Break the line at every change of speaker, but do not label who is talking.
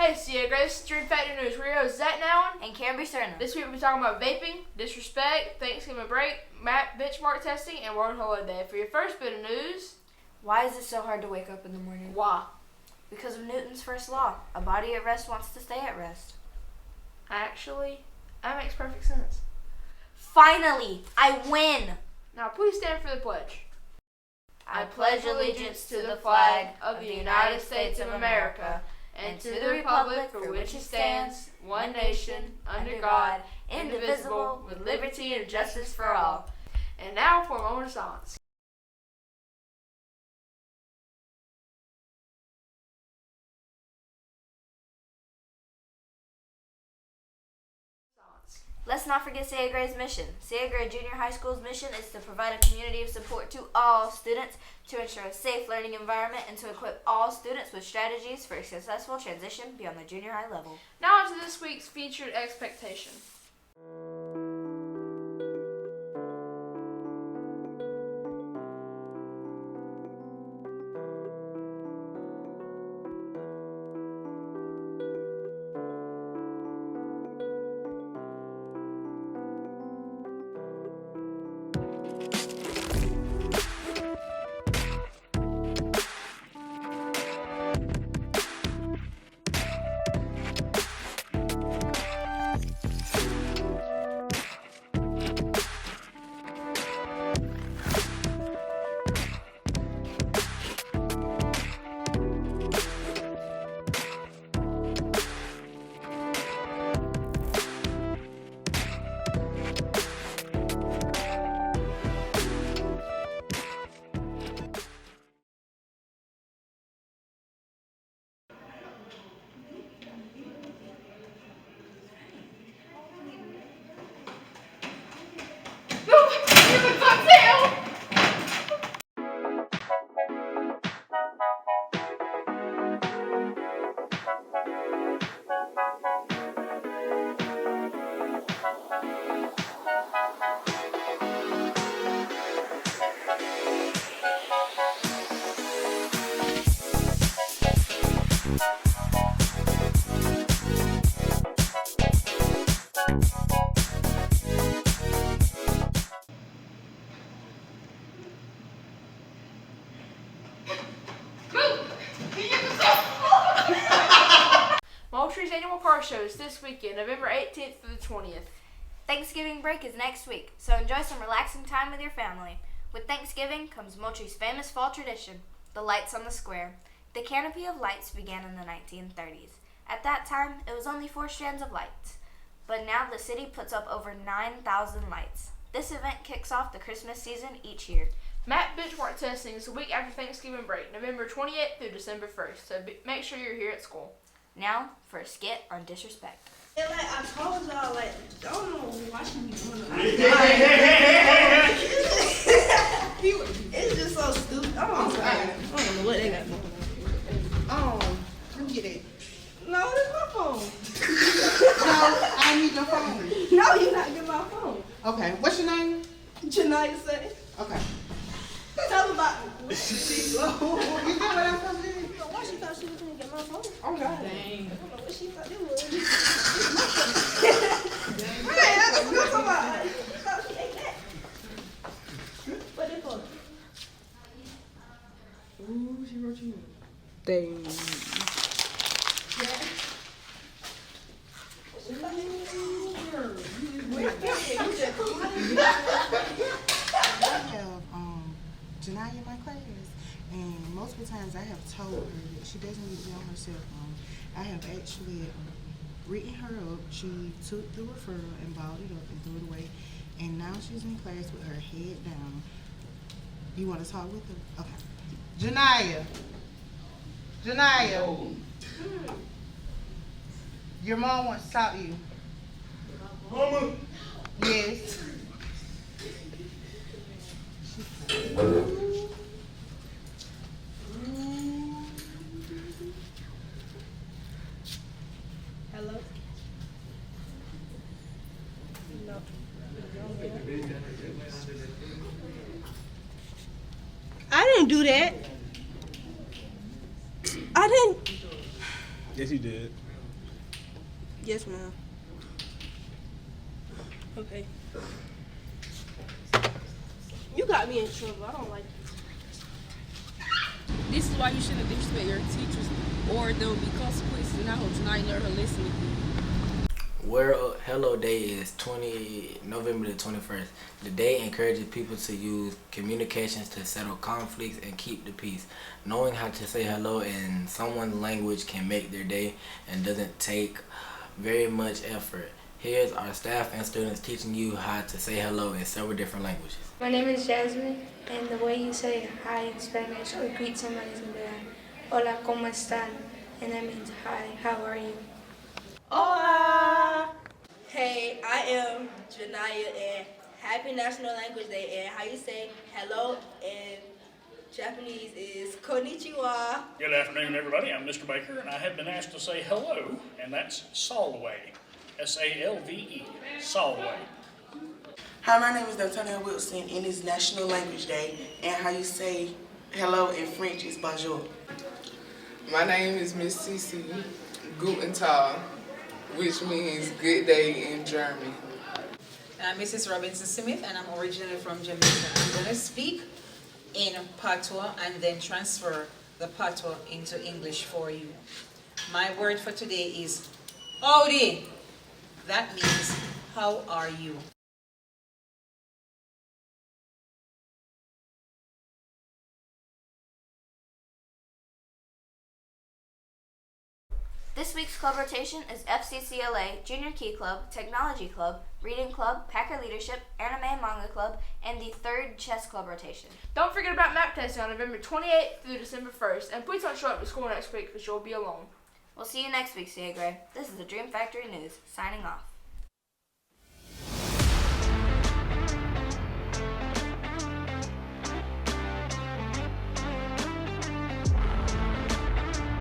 Hey, Sia, this is Dream Factor News. We're your hosts, Zach Nowen
and Canby Cerna.
This week we'll be talking about vaping, disrespect, Thanksgiving break, map benchmark testing, and World Holiday. For your first bit of news,
why is it so hard to wake up in the morning?
Why?
Because of Newton's first law. A body at rest wants to stay at rest.
Actually, that makes perfect sense.
Finally, I win!
Now please stand for the pledge.
I pledge allegiance to the flag of the United States of America and to the republic for which it stands, one nation, under God, indivisible, with liberty and justice for all.
And now for a moment of silence.
Let's not forget Seagray's mission. Seagray Junior High School's mission is to provide a community of support to all students, to ensure a safe learning environment, and to equip all students with strategies for a successful transition beyond the junior high level.
Now on to this week's featured expectation. Moultrie's annual car show is this weekend, November 18th through the 20th.
Thanksgiving break is next week, so enjoy some relaxing time with your family. With Thanksgiving comes Moultrie's famous fall tradition, the lights on the square. The canopy of lights began in the 1930s. At that time, it was only 4 strands of lights, but now the city puts up over 9,000 lights. This event kicks off the Christmas season each year.
Map benchmark testing is the week after Thanksgiving break, November 28th through December 1st, so make sure you're here at school.
Now for a skit on disrespect.
And like I told y'all, like, I don't know why she be doing it. It's just so stupid. I'm sorry. I don't know what they got going on.
Let me get it.
No, it's my phone.
No, I need your phone.
No, you're not getting my phone.
Okay, what's your name?
Janaya said.
Okay.
Tell her about it.
You get what I'm supposed to do?
Why she thought she was gonna get my phone?
Oh, God.
I don't know what she thought it was. Hey, that's what I'm talking about. She thought she ate that. What it for?
Ooh, she wrote you.
Dang.
I have Janaya in my class, and multiple times I have told her that she doesn't need to be on her cell phone. I have actually written her up. She took the referral and balled it up and threw it away, and now she's in class with her head down. You want to talk with her? Okay. Janaya. Your mom wants to talk to you. Mama? Yes.
Hello? No. I didn't do that. I didn't.
Yes, you did.
Yes, ma'am. Okay. You got me in trouble. I don't like this.
This is why you shouldn't disrespect your teachers, or there will be consequences. And I hope tonight learn her lesson with you.
World Hello Day is November the 21st. The day encourages people to use communications to settle conflicts and keep the peace. Knowing how to say hello in someone's language can make their day and doesn't take very much effort. Here's our staff and students teaching you how to say hello in several different languages.
My name is Jasmine, and the way you say hi in Spanish or greet somebody is hola, ¿cómo están? And that means hi, how are you?
Hola! Hey, I am Janaya, and happy National Language Day. And how you say hello in Japanese is konnichiwa.
Good afternoon, everybody. I'm Mr. Baker, and I have been asked to say hello, and that's Salve. S-A-L-V-E. Salve.
Hi, my name is D'Antonio Wilson, and it's National Language Day, and how you say hello in French is bonjour.
My name is Miss Cece Guten Tag, which means good day in German.
I'm Mrs. Robinson Smith, and I'm originally from Jamaica. I'm going to speak in Patois and then transfer the Patois into English for you. My word for today is howdy. That means how are you?
This week's club rotation is FCCLA, Junior Key Club, Technology Club, Reading Club, Packer Leadership, Anime and Manga Club, and the third Chess Club rotation.
Don't forget about map testing on November 28th through December 1st, and please don't show up to school next week because you'll be alone.
We'll see you next week, CA Gray. This is the Dream Factory News, signing off.